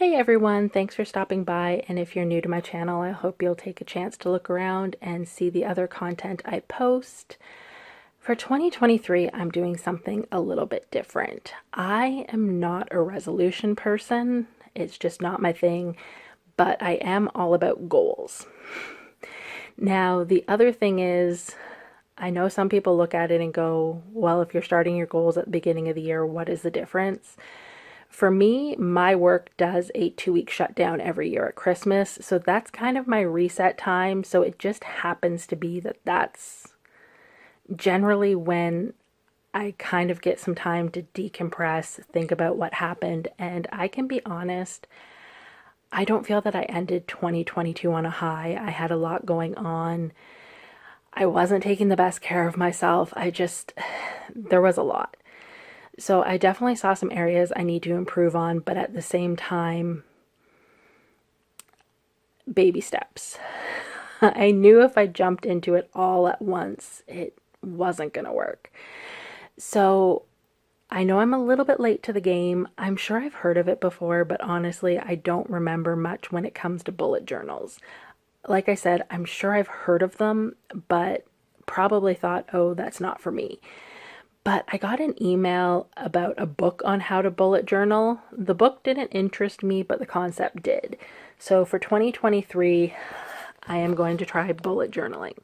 Hey everyone, thanks for stopping by, and if you're new to my channel, I hope you'll take a chance to look around and see the other content I post. For 2023, I'm doing something a little bit different. I am not a resolution person, it's just not my thing, but I am all about goals. Now, the other thing is, I know some people look at it and go, well, if you're starting your goals at the beginning of the year, what is the difference? For me, my work does a 2-week shutdown every year at Christmas, so that's kind of my reset time. So it just happens to be that that's generally when I kind of get some time to decompress, think about what happened, and I can be honest, I don't feel that I ended 2022 on a high. I had a lot going on. I wasn't taking the best care of myself. There was a lot. So I definitely saw some areas I need to improve on, but at the same time, baby steps. I knew if I jumped into it all at once, it wasn't going to work. So I know I'm a little bit late to the game. I'm sure I've heard of it before, but honestly, I don't remember much when it comes to bullet journals. Like I said, I'm sure I've heard of them, but probably thought, oh, that's not for me. But I got an email about a book on how to bullet journal. The book didn't interest me, but the concept did. So for 2023, I am going to try bullet journaling.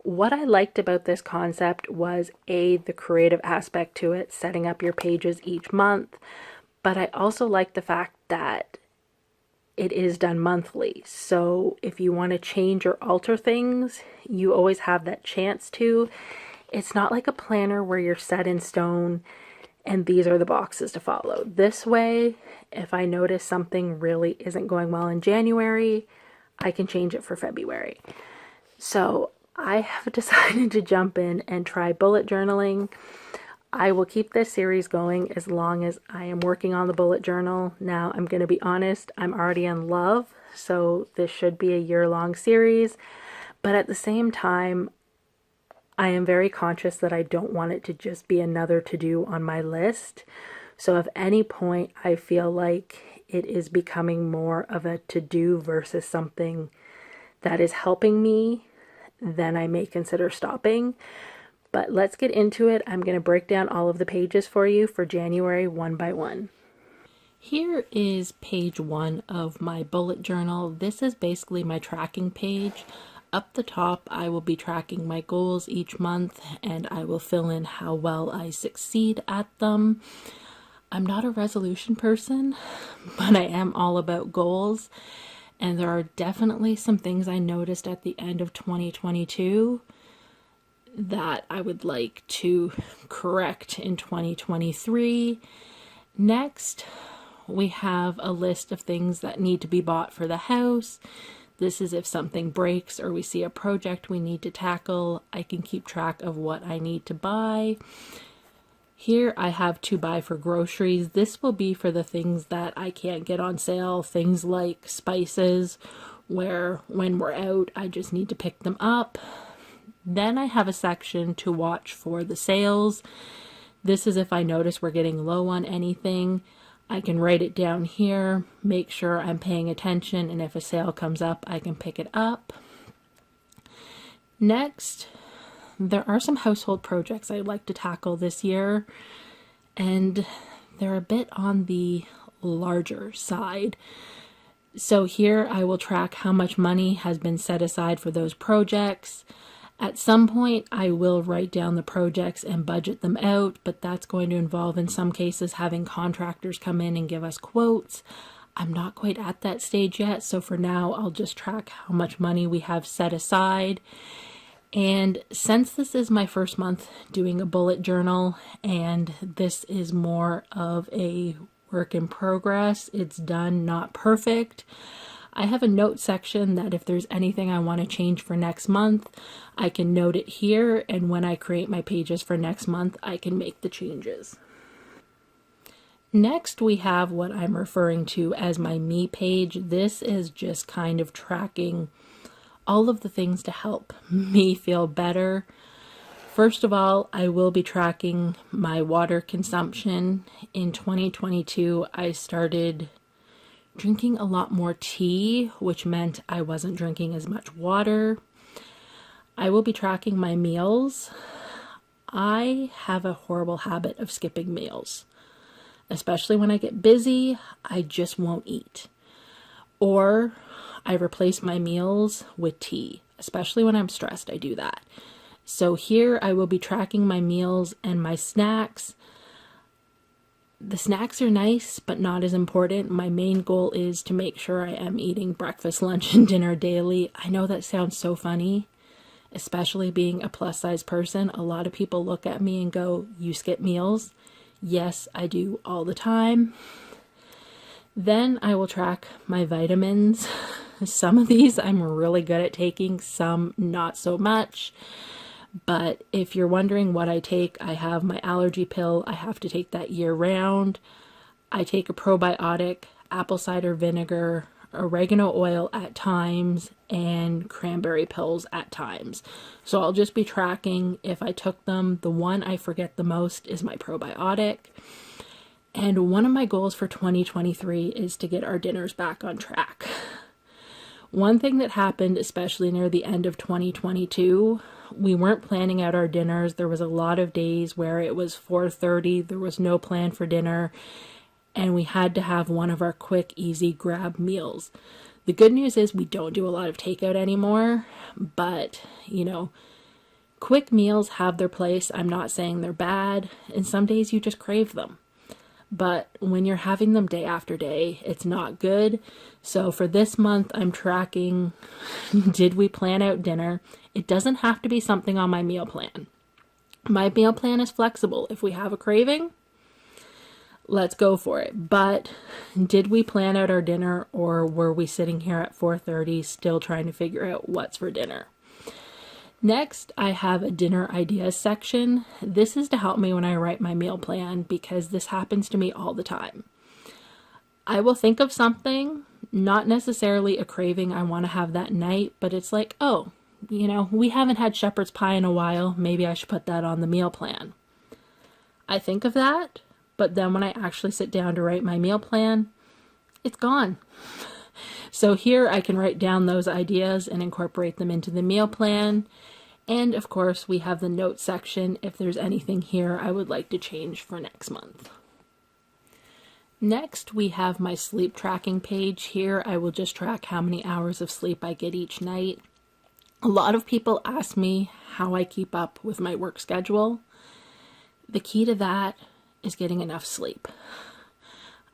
What I liked about this concept was the creative aspect to it, setting up your pages each month. But I also like the fact that it is done monthly. So if you want to change or alter things, you always have that chance to. It's not like a planner where you're set in stone and these are the boxes to follow. This way, if I notice something really isn't going well in January, I can change it for February. So I have decided to jump in and try bullet journaling. I will keep this series going as long as I am working on the bullet journal. Now, I'm going to be honest, I'm already in love, so this should be a year-long series. But at the same time, I am very conscious that I don't want it to just be another to-do on my list. So if any point I feel like it is becoming more of a to-do versus something that is helping me, then I may consider stopping. But let's get into it. I'm going to break down all of the pages for you for January one by one. Here is page 1 of my bullet journal. This is basically my tracking page. Up the top, I will be tracking my goals each month, and I will fill in how well I succeed at them. I'm not a resolution person, but I am all about goals, and there are definitely some things I noticed at the end of 2022 that I would like to correct in 2023. Next, we have a list of things that need to be bought for the house. This is if something breaks or we see a project we need to tackle, I can keep track of what I need to buy. Here I have to buy for groceries. This will be for the things that I can't get on sale, things like spices, where when we're out, I just need to pick them up. Then I have a section to watch for the sales. This is if I notice we're getting low on anything. I can write it down here, make sure I'm paying attention, and if a sale comes up, I can pick it up. Next, there are some household projects I'd like to tackle this year, and they're a bit on the larger side. So here I will track how much money has been set aside for those projects. At some point, I will write down the projects and budget them out, but that's going to involve, in some cases, having contractors come in and give us quotes. I'm not quite at that stage yet, so for now, I'll just track how much money we have set aside. And since this is my first month doing a bullet journal, and this is more of a work in progress, it's done, not perfect, I have a note section that if there's anything I want to change for next month, I can note it here, and when I create my pages for next month, I can make the changes. Next, we have what I'm referring to as my me page. This is just kind of tracking all of the things to help me feel better. First of all, I will be tracking my water consumption. In 2022, I started drinking a lot more tea, which meant I wasn't drinking as much water. I will be tracking my meals. I have a horrible habit of skipping meals, especially when I get busy. I just won't eat. Or I replace my meals with tea, especially when I'm stressed. I do that. So here I will be tracking my meals and my snacks. The snacks are nice, but not as important. My main goal is to make sure I am eating breakfast, lunch, and dinner daily. I know that sounds so funny, especially being a plus size person. A lot of people look at me and go, "You skip meals?" Yes, I do all the time. Then I will track my vitamins. Some of these I'm really good at taking, some not so much. But if you're wondering what I take, I have my allergy pill. I have to take that year round. I take a probiotic, apple cider vinegar, oregano oil at times, and cranberry pills at times. So I'll just be tracking if I took them. The one I forget the most is my probiotic. And one of my goals for 2023 is to get our dinners back on track. One thing that happened, especially near the end of 2022, we weren't planning out our dinners. There was a lot of days where it was 4:30, there was no plan for dinner, and we had to have one of our quick, easy grab meals. The good news is we don't do a lot of takeout anymore, but, quick meals have their place. I'm not saying they're bad, and some days you just crave them. But when you're having them day after day, it's not good. So for this month, I'm tracking, did we plan out dinner? It doesn't have to be something on my meal plan. My meal plan is flexible. If we have a craving, let's go for it. But did we plan out our dinner, or were we sitting here at 4:30 still trying to figure out what's for dinner? Next, I have a dinner ideas section. This is to help me when I write my meal plan because this happens to me all the time. I will think of something, not necessarily a craving I want to have that night, but it's like, oh, we haven't had shepherd's pie in a while. Maybe I should put that on the meal plan. I think of that, but then when I actually sit down to write my meal plan, it's gone. So here I can write down those ideas and incorporate them into the meal plan. And of course, we have the notes section if there's anything here I would like to change for next month. Next, we have my sleep tracking page. Here I will just track how many hours of sleep I get each night. A lot of people ask me how I keep up with my work schedule. The key to that is getting enough sleep.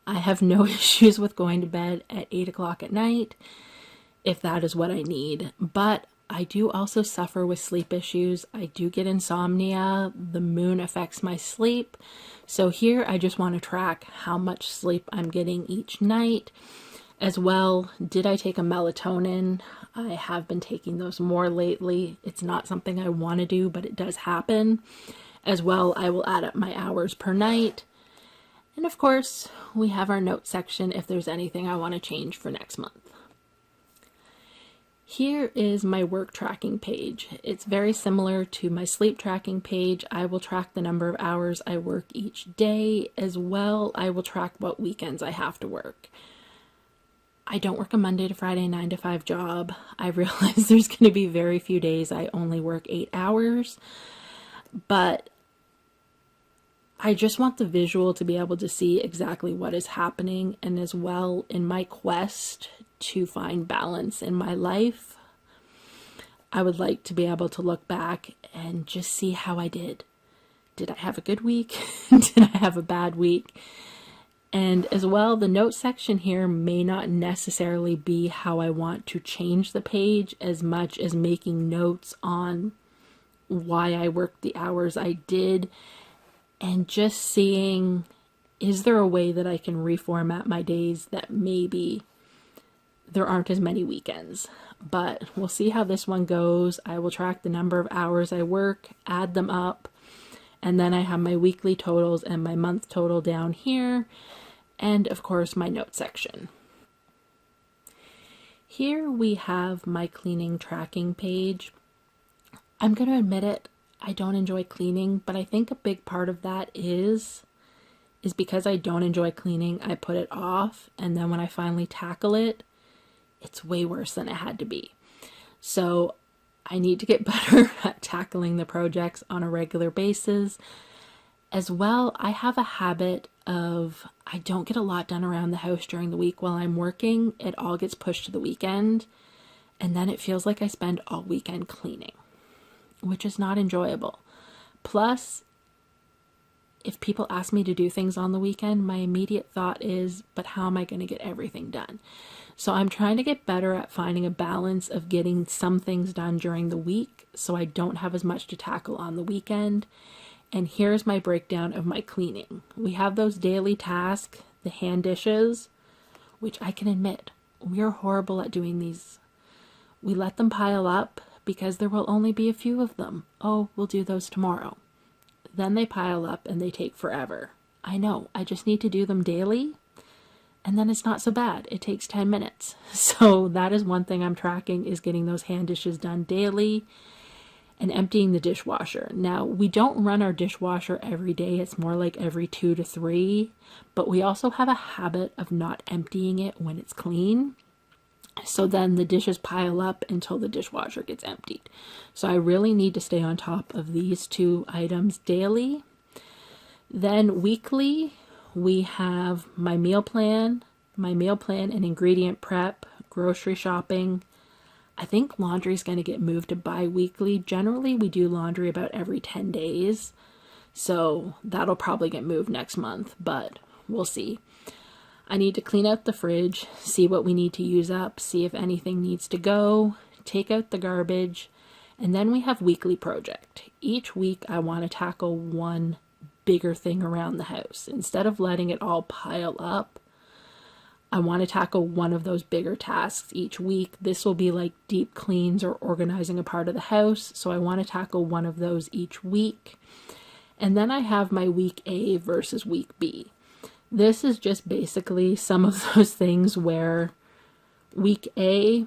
I have no issues with going to bed at 8 o'clock at night if that is what I need. But I do also suffer with sleep issues. I do get insomnia. The moon affects my sleep. So here I just want to track how much sleep I'm getting each night. As well, did I take a melatonin? I have been taking those more lately. It's not something I want to do, but it does happen. As well, I will add up my hours per night. And of course, we have our notes section if there's anything I want to change for next month. Here is my work tracking page. It's very similar to my sleep tracking page. I will track the number of hours I work each day. As well, I will track what weekends I have to work. I don't work a Monday to Friday 9 to 5 job. I realize there's going to be very few days I only work 8 hours, but I just want the visual to be able to see exactly what is happening, and as well in my quest to find balance in my life, I would like to be able to look back and just see how I did. Did I have a good week? Did I have a bad week? And as well, the notes section here may not necessarily be how I want to change the page as much as making notes on why I worked the hours I did, and just seeing, is there a way that I can reformat my days that maybe there aren't as many weekends. But we'll see how this one goes. I will track the number of hours I work, add them up, and then I have my weekly totals and my month total down here, and of course my notes section. Here we have my cleaning tracking page. I'm going to admit it, I don't enjoy cleaning, but I think a big part of that is is because I don't enjoy cleaning, I put it off, and then when I finally tackle it, it's way worse than it had to be. So I need to get better at tackling the projects on a regular basis. As well, I have a habit of I don't get a lot done around the house during the week while I'm working. It all gets pushed to the weekend, and then it feels like I spend all weekend cleaning, which is not enjoyable. Plus, if people ask me to do things on the weekend, my immediate thought is, but how am I going to get everything done? So I'm trying to get better at finding a balance of getting some things done during the week so I don't have as much to tackle on the weekend. And here's my breakdown of my cleaning. We have those daily tasks, the hand dishes, which I can admit, we are horrible at doing these. We let them pile up because there will only be a few of them. Oh, we'll do those tomorrow. Then they pile up and they take forever. I know, I just need to do them daily, and then it's not so bad. It takes 10 minutes. So that is one thing I'm tracking, is getting those hand dishes done daily and emptying the dishwasher. Now, we don't run our dishwasher every day. It's more like every 2 to 3, but we also have a habit of not emptying it when it's clean. So then the dishes pile up until the dishwasher gets emptied. So I really need to stay on top of these two items daily. Then weekly, we have my meal plan and ingredient prep, grocery shopping. I think laundry is going to get moved to bi-weekly. Generally, we do laundry about every 10 days. So that'll probably get moved next month, but we'll see. I need to clean out the fridge, see what we need to use up, see if anything needs to go, take out the garbage, and then we have weekly project. Each week I want to tackle one bigger thing around the house. Instead of letting it all pile up, I want to tackle one of those bigger tasks each week. This will be like deep cleans or organizing a part of the house, so I want to tackle one of those each week. And then I have my week A versus week B. This is just basically some of those things where week A,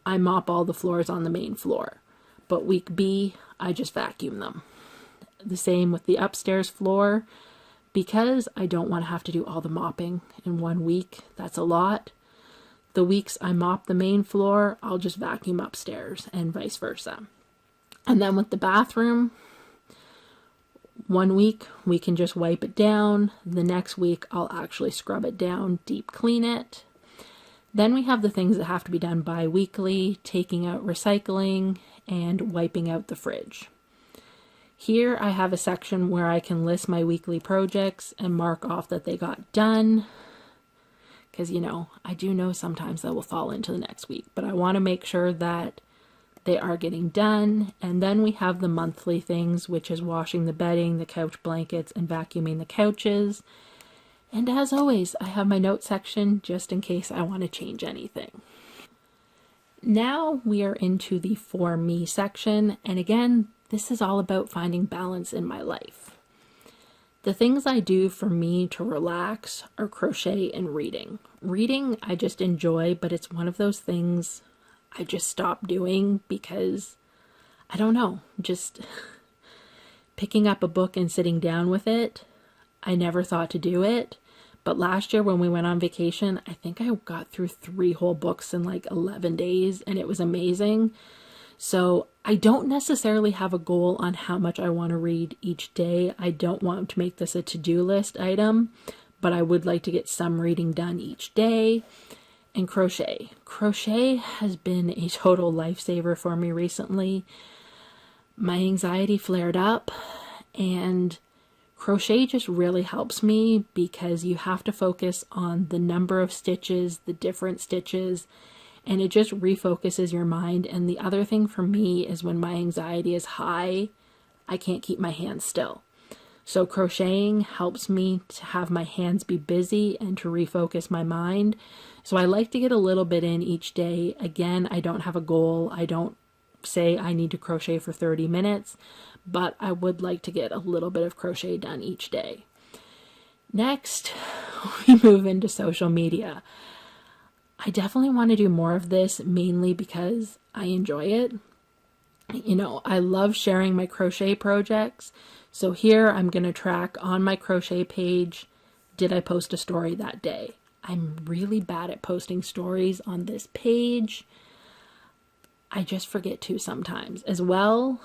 I mop all the floors on the main floor, but week B, I just vacuum them. The same with the upstairs floor, because I don't want to have to do all the mopping in one week. That's a lot. The weeks I mop the main floor, I'll just vacuum upstairs, and vice versa. And then with the bathroom, one week we can just wipe it down. The next week I'll actually scrub it down, deep clean it. Then we have the things that have to be done bi-weekly, taking out recycling and wiping out the fridge. Here I have a section where I can list my weekly projects and mark off that they got done. Because, I do know sometimes that will fall into the next week, but I want to make sure that they are getting done. And then we have the monthly things, which is washing the bedding, the couch blankets, and vacuuming the couches. And as always, I have my note section just in case I want to change anything. Now we are into the For Me section. And again, this is all about finding balance in my life. The things I do for me to relax are crochet and reading. Reading, I just enjoy, but it's one of those things I just stopped doing because, I don't know, just picking up a book and sitting down with it, I never thought to do it. But last year when we went on vacation, I think I got through 3 whole books in like 11 days, and it was amazing. So I don't necessarily have a goal on how much I want to read each day. I don't want to make this a to-do list item, but I would like to get some reading done each day. And crochet. Crochet has been a total lifesaver for me recently. My anxiety flared up, and crochet just really helps me because you have to focus on the number of stitches, the different stitches, and it just refocuses your mind. And the other thing for me is when my anxiety is high, I can't keep my hands still. So crocheting helps me to have my hands be busy and to refocus my mind. So I like to get a little bit in each day. Again, I don't have a goal. I don't say I need to crochet for 30 minutes, but I would like to get a little bit of crochet done each day. Next, we move into social media. I definitely want to do more of this, mainly because I enjoy it. I love sharing my crochet projects. So here I'm going to track on my crochet page did I post a story that day? I'm really bad at posting stories on this page. I just forget to sometimes. As well,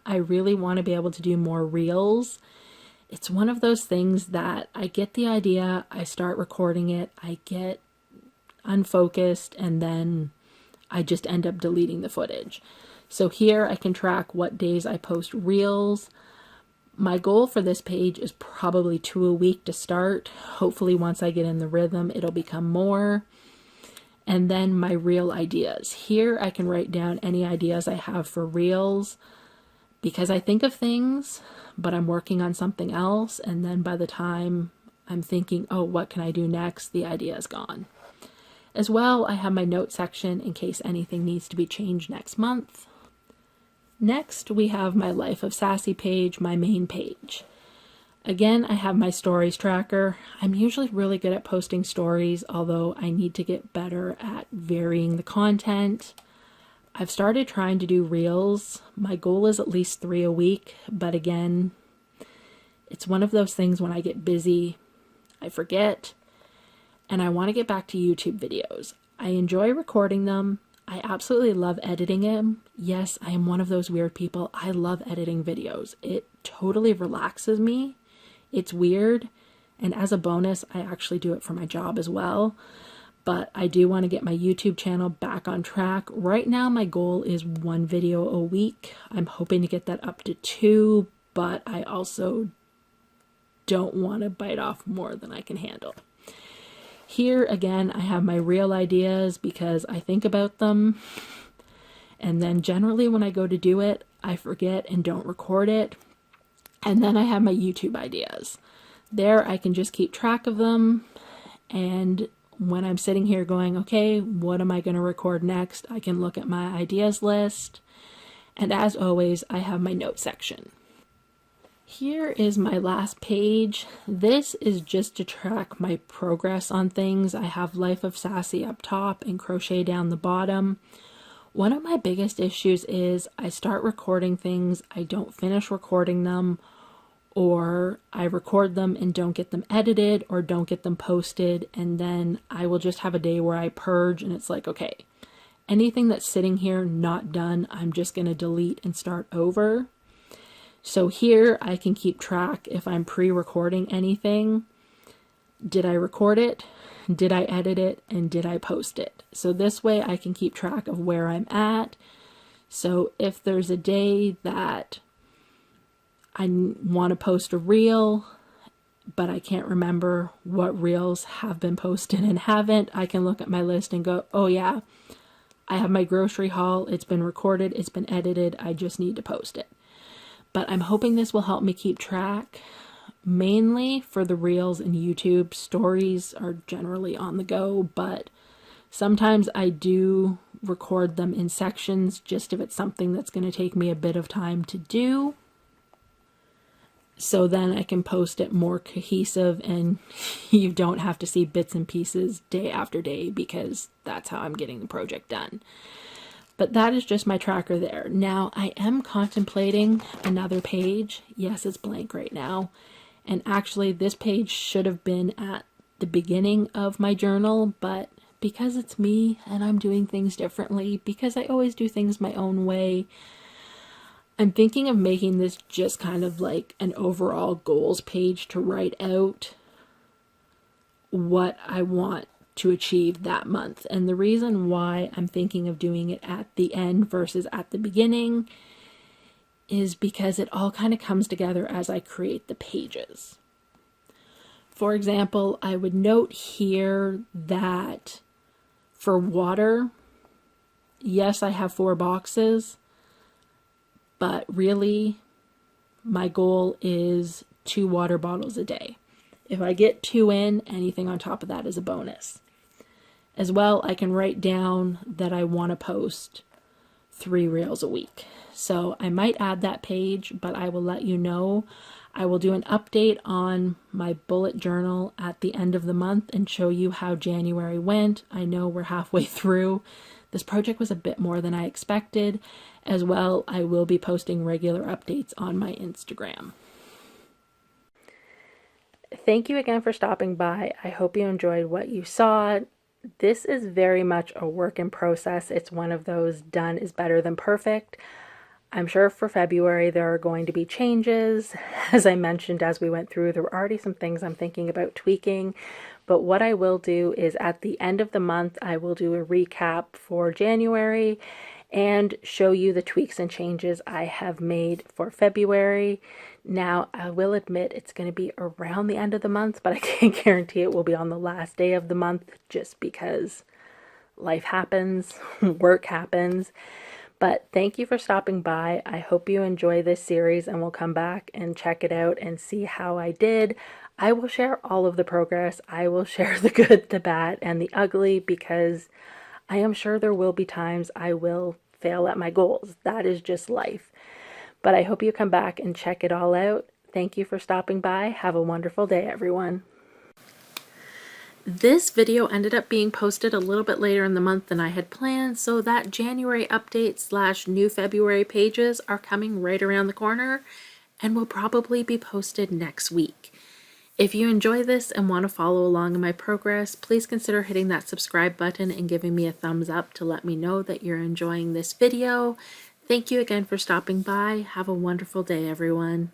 I really want to be able to do more reels. It's one of those things that I get the idea, I start recording it, I get unfocused, and then I just end up deleting the footage. So here I can track what days I post reels. My goal for this page is probably 2 a week to start. Hopefully once I get in the rhythm, it'll become more. And then my reel ideas. Here I can write down any ideas I have for reels, because I think of things, but I'm working on something else. And then by the time I'm thinking, oh, what can I do next? The idea is gone. As well, I have my note section in case anything needs to be changed next month. Next, we have my Life of Sassy page, my main page. Again, I have my stories tracker. I'm usually really good at posting stories, although I need to get better at varying the content. I've started trying to do reels. My goal is at least 3 a week, but again, it's one of those things when I get busy, I forget, and I want to get back to YouTube videos. I enjoy recording them. I absolutely love editing them. Yes, I am one of those weird people. I love editing videos. It totally relaxes me. It's weird, and as a bonus, I actually do it for my job as well. But I do want to get my YouTube channel back on track. Right now, my goal is 1 video a week. I'm hoping to get that up to 2, but I also don't want to bite off more than I can handle. Here, again, I have my real ideas because I think about them. And then generally when I go to do it, I forget and don't record it. And then I have my YouTube ideas. There, I can just keep track of them. And when I'm sitting here going, okay, what am I going to record next? I can look at my ideas list. And as always, I have my note section. Here is my last page. This is just to track my progress on things. I have Life of Sassy up top and Crochet down the bottom. One of my biggest issues is I start recording things, I don't finish recording them, or I record them and don't get them edited or don't get them posted, and then I will just have a day where I purge and it's like, okay, anything that's sitting here not done, I'm just going to delete and start over. So here I can keep track if I'm pre-recording anything. Did I record it? Did I edit it? And did I post it? So this way I can keep track of where I'm at. So if there's a day that I want to post a reel, but I can't remember what reels have been posted and haven't, I can look at my list and go, oh yeah, I have my grocery haul. It's been recorded. It's been edited. I just need to post it. But I'm hoping this will help me keep track. Mainly for the reels and YouTube. Stories are generally on the go, but sometimes I do record them in sections just if it's something that's going to take me a bit of time to do. So then I can post it more cohesive and you don't have to see bits and pieces day after day, because that's how I'm getting the project done. But that is just my tracker there. Now I am contemplating another page. Yes, it's blank right now. And actually this page should have been at the beginning of my journal, but because it's me and I'm doing things differently, because I always do things my own way, I'm thinking of making this just kind of like an overall goals page to write out what I want to achieve that month. And the reason why I'm thinking of doing it at the end versus at the beginning is because it all kind of comes together as I create the pages. For example, I would note here that for water, yes, I have 4 boxes, but really my goal is 2 water bottles a day. If I get 2 in, anything on top of that is a bonus. As well, I can write down that I want to post 3 reels a week. So I might add that page, but I will let you know. I will do an update on my bullet journal at the end of the month and show you how January went. I know we're halfway through. This project was a bit more than I expected. As well, I will be posting regular updates on my Instagram. Thank you again for stopping by. I hope you enjoyed what you saw. This is very much a work in process. It's one of those done is better than perfect. I'm sure for February there are going to be changes. As I mentioned as we went through, there were already some things I'm thinking about tweaking. But what I will do is at the end of the month, I will do a recap for January and show you the tweaks and changes I have made for February. Now, I will admit it's going to be around the end of the month, but I can't guarantee it will be on the last day of the month just because life happens, work happens. But thank you for stopping by. I hope you enjoy this series and will come back and check it out and see how I did. I will share all of the progress. I will share the good, the bad, and the ugly because I am sure there will be times I will fail at my goals. That is just life. But I hope you come back and check it all out. Thank you for stopping by. Have a wonderful day, everyone. This video ended up being posted a little bit later in the month than I had planned, so that January update / new February pages are coming right around the corner and will probably be posted next week. If you enjoy this and want to follow along in my progress, please consider hitting that subscribe button and giving me a thumbs up to let me know that you're enjoying this video. Thank you again for stopping by. Have a wonderful day, everyone.